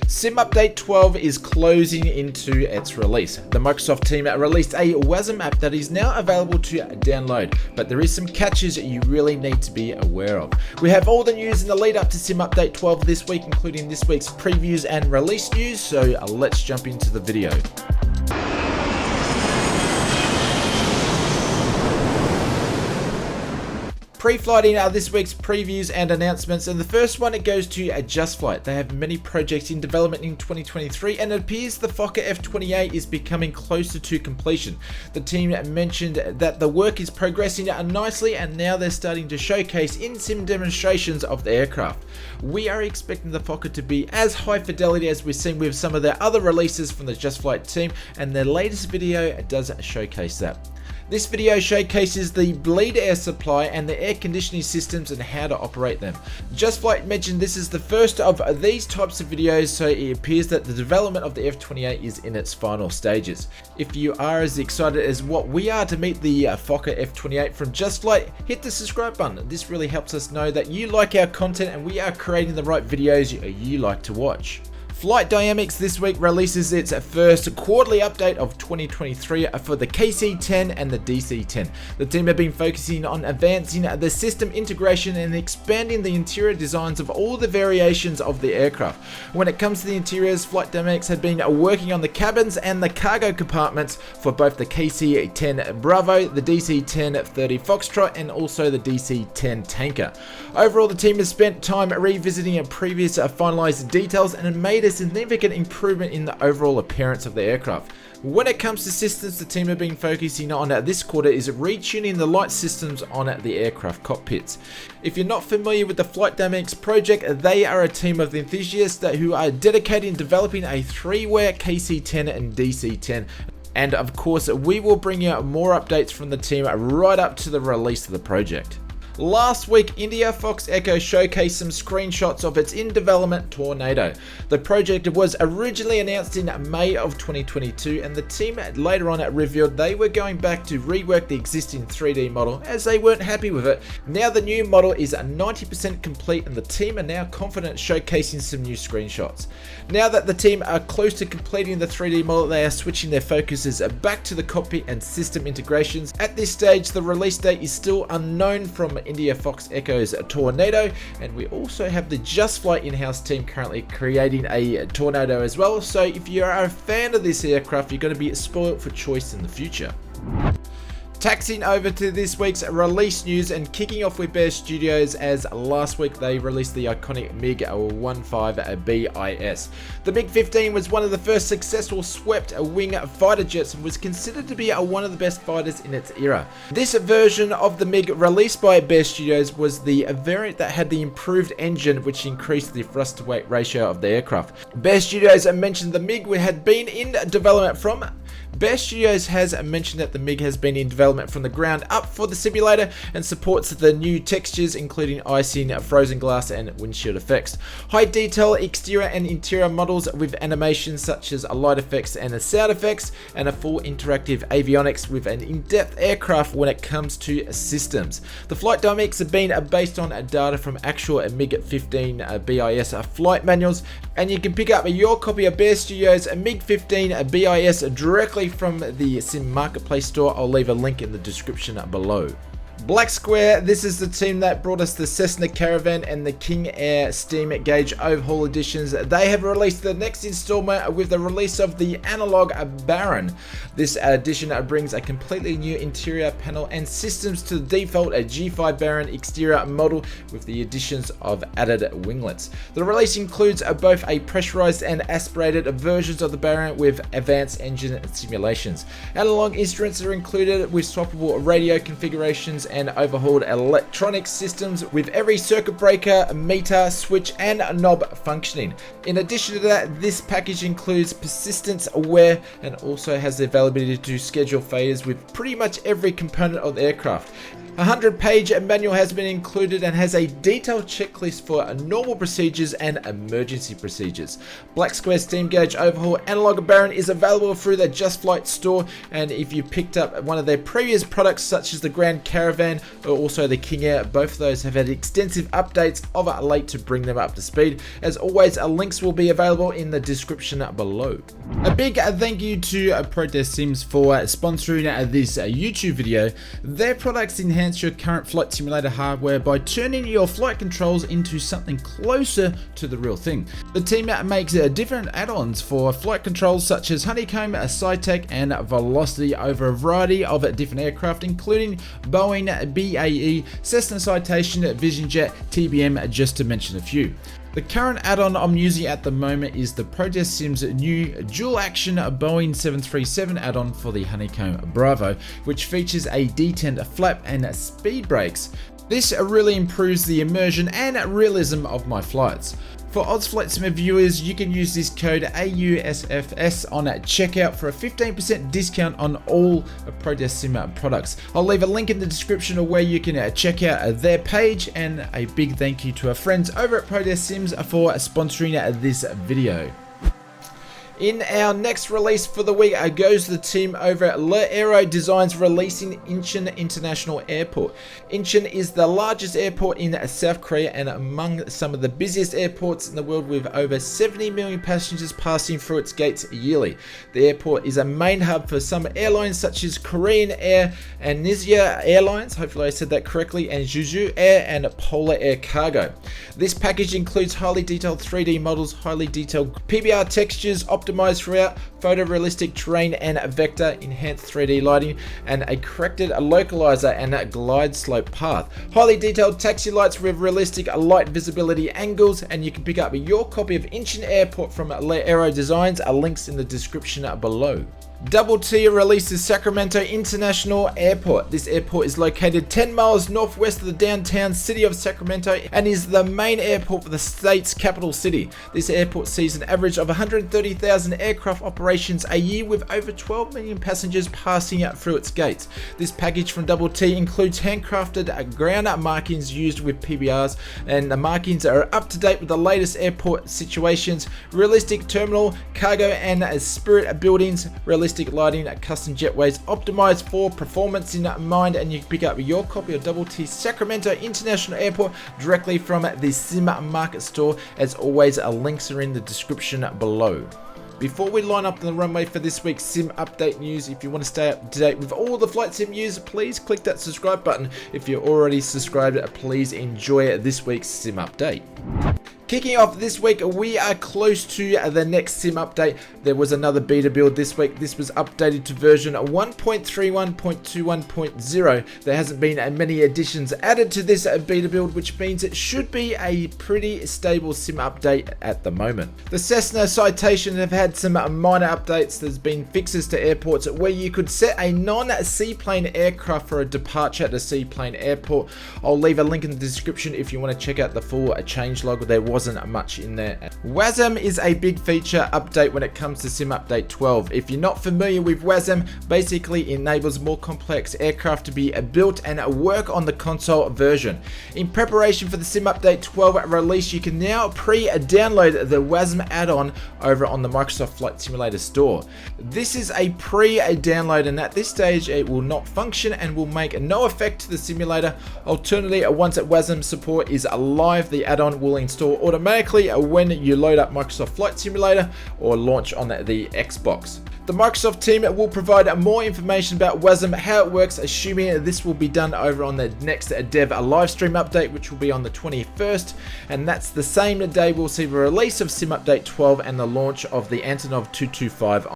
Sim Update 12 is closing into its release. The Microsoft team released a WASM app that is now available to download, but there is some catches you really need to be aware of. We have all the news in the lead up to Sim Update 12 this week, including this week's previews and release news, so let's jump into the video. Pre-flighting are this week's previews and announcements, and the first one, it goes to Just Flight. They have many projects in development in 2023, and it appears the Fokker F28 is becoming closer to completion. The team mentioned that the work is progressing nicely, and now they're starting to showcase in-sim demonstrations of the aircraft. We are expecting the Fokker to be as high fidelity as we've seen with some of their other releases from the Just Flight team, and their latest video does showcase that. This video showcases the bleed air supply and the air conditioning systems and how to operate them. Just Flight mentioned this is the first of these types of videos, so it appears that the development of the F28 is in its final stages. If you are as excited as what we are to meet the Fokker F28 from Just Flight, hit the subscribe button. This really helps us know that you like our content and we are creating the right videos you like to watch. Flight Dynamics this week releases its first quarterly update of 2023 for the KC-10 and the DC-10. The team have been focusing on advancing the system integration and expanding the interior designs of all the variations of the aircraft. When it comes to the interiors, Flight Dynamics have been working on the cabins and the cargo compartments for both the KC-10 Bravo, the DC-10 30 Foxtrot, and also the DC-10 Tanker. Overall, the team has spent time revisiting previous finalized details and have made a significant improvement in the overall appearance of the aircraft. When it comes to systems, the team have been focusing on this quarter is retuning the light systems on the aircraft cockpits. If you're not familiar with the Flight Dynamics project, they are a team of enthusiasts who are dedicated in developing a three-wear KC-10 and DC-10. And of course, we will bring you more updates from the team right up to the release of the project. Last week, India Fox Echo showcased some screenshots of its in-development Tornado. The project was originally announced in May of 2022, and the team later on revealed they were going back to rework the existing 3D model as they weren't happy with it. Now the new model is 90% complete, and the team are now confident showcasing some new screenshots. Now that the team are close to completing the 3D model, they are switching their focuses back to the cockpit and system integrations. At this stage, the release date is still unknown from India Fox Echo's Tornado, and we also have the Just Flight in-house team currently creating a Tornado as well, so if you are a fan of this aircraft, you're going to be spoiled for choice in the future. Taxing over to this week's release news and kicking off with Bear Studios, as last week they released the iconic MiG-15 BIS. The MiG-15 was one of the first successful swept wing fighter jets and was considered to be one of the best fighters in its era. This version of the MiG released by Bear Studios was the variant that had the improved engine, which increased the thrust to weight ratio of the aircraft. Bear Studios mentioned the MiG had been in development from Bear Studios has mentioned that the MiG has been in development from the ground up for the simulator and supports the new textures, including icing, frozen glass, and windshield effects. High detail exterior and interior models with animations such as light effects and sound effects, and a full interactive avionics with an in-depth aircraft when it comes to systems. The flight dynamics have been based on data from actual MiG-15 BIS flight manuals, and you can pick up your copy of Bear Studios MiG-15 BIS directly from the Sim Marketplace store. I'll leave a link in the description below. Black Square, this is the team that brought us the Cessna Caravan and the King Air Steam Gauge Overhaul editions. They have released the next installment with the release of the Analog Baron. This edition brings a completely new interior panel and systems to the default G5 Baron exterior model with the additions of added winglets. The release includes both a pressurized and aspirated versions of the Baron with advanced engine simulations. Analog instruments are included with swappable radio configurations and overhauled electronic systems with every circuit breaker, meter, switch, and knob functioning. In addition to that, this package includes persistence aware and also has the availability to schedule failures with pretty much every component of the aircraft. A 100-page manual has been included and has a detailed checklist for normal procedures and emergency procedures. Black Square Steam Gauge Overhaul Analog Baron is available through the Just Flight store, and if you picked up one of their previous products such as the Grand Caravan Caravan or also the King Air. Both of those have had extensive updates of late to bring them up to speed. As always, links will be available in the description below. A big thank you to Protest Sims for sponsoring this YouTube video. Their products enhance your current flight simulator hardware by turning your flight controls into something closer to the real thing. The team makes different add-ons for flight controls such as Honeycomb, SciTech and Velocity over a variety of different aircraft, including Boeing, BAE, Cessna Citation, VisionJet, TBM, just to mention a few. The current add-on I'm using at the moment is the Protest Sims new dual action Boeing 737 add-on for the Honeycomb Bravo, which features a detent flap and speed brakes. This really improves the immersion and realism of my flights. For ausflightsimmer viewers, you can use this code AUSFS on checkout for a 15% discount on all Protest Simmer products. I'll leave a link in the description of where you can check out their page, and a big thank you to our friends over at Protest Sims for sponsoring this video. In our next release for the week goes the team over at Aero Designs releasing Incheon International Airport. Incheon is the largest airport in South Korea and among some of the busiest airports in the world, with over 70 million passengers passing through its gates yearly. The airport is a main hub for some airlines such as Korean Air and Nizya Airlines, hopefully I said that correctly, and Jeju Air and Polar Air Cargo. This package includes highly detailed 3D models, highly detailed PBR textures, optimized throughout, photorealistic terrain and vector, enhanced 3D lighting, and a corrected localizer and a glide slope path. Highly detailed taxi lights with realistic light visibility angles, and you can pick up your copy of Incheon Airport from Aero Designs. Links in the description below. Double T releases Sacramento International Airport. This airport is located 10 miles northwest of the downtown city of Sacramento and is the main airport for the state's capital city. This airport sees an average of 130,000 aircraft operations a year, with over 12 million passengers passing out through its gates. This package from Double T includes handcrafted ground markings used with PBRs, and the markings are up to date with the latest airport situations, realistic terminal, cargo and spirit buildings, realistic lighting, custom jetways optimized for performance in mind, and you can pick up your copy of Double T Sacramento International Airport directly from the Sim Market store. As always, links are in the description below. Before we line up the runway for this week's Sim Update news, if you want to stay up to date with all the flight sim news, please click that subscribe button. If you're already subscribed, please enjoy this week's Sim Update. Kicking off this week, we are close to the next sim update. There was another beta build this week. This was updated to version 1.31.21.0. There hasn't been many additions added to this beta build, which means it should be a pretty stable sim update at the moment. The Cessna Citation have had some minor updates. There's been fixes to airports where you could set a non-seaplane aircraft for a departure at a seaplane airport. I'll leave a link in the description if you want to check out the full changelog. There wasn't much in there. WASM is a big feature update when it comes to Sim Update 12. If you're not familiar with WASM, basically enables more complex aircraft to be built and work on the console version. In preparation for the Sim Update 12 release, you can now pre-download the WASM add-on over on the Microsoft Flight Simulator store. This is a pre-download, and at this stage it will not function and will make no effect to the simulator. Alternatively, once WASM support is live, the add-on will install automatically when you load up Microsoft Flight Simulator or launch on the Xbox. The Microsoft team will provide more information about WASM, how it works, assuming this will be done over on the next dev live stream update, which will be on the 21st, and that's the same day we'll see the release of Sim Update 12 and the launch of the Antonov 225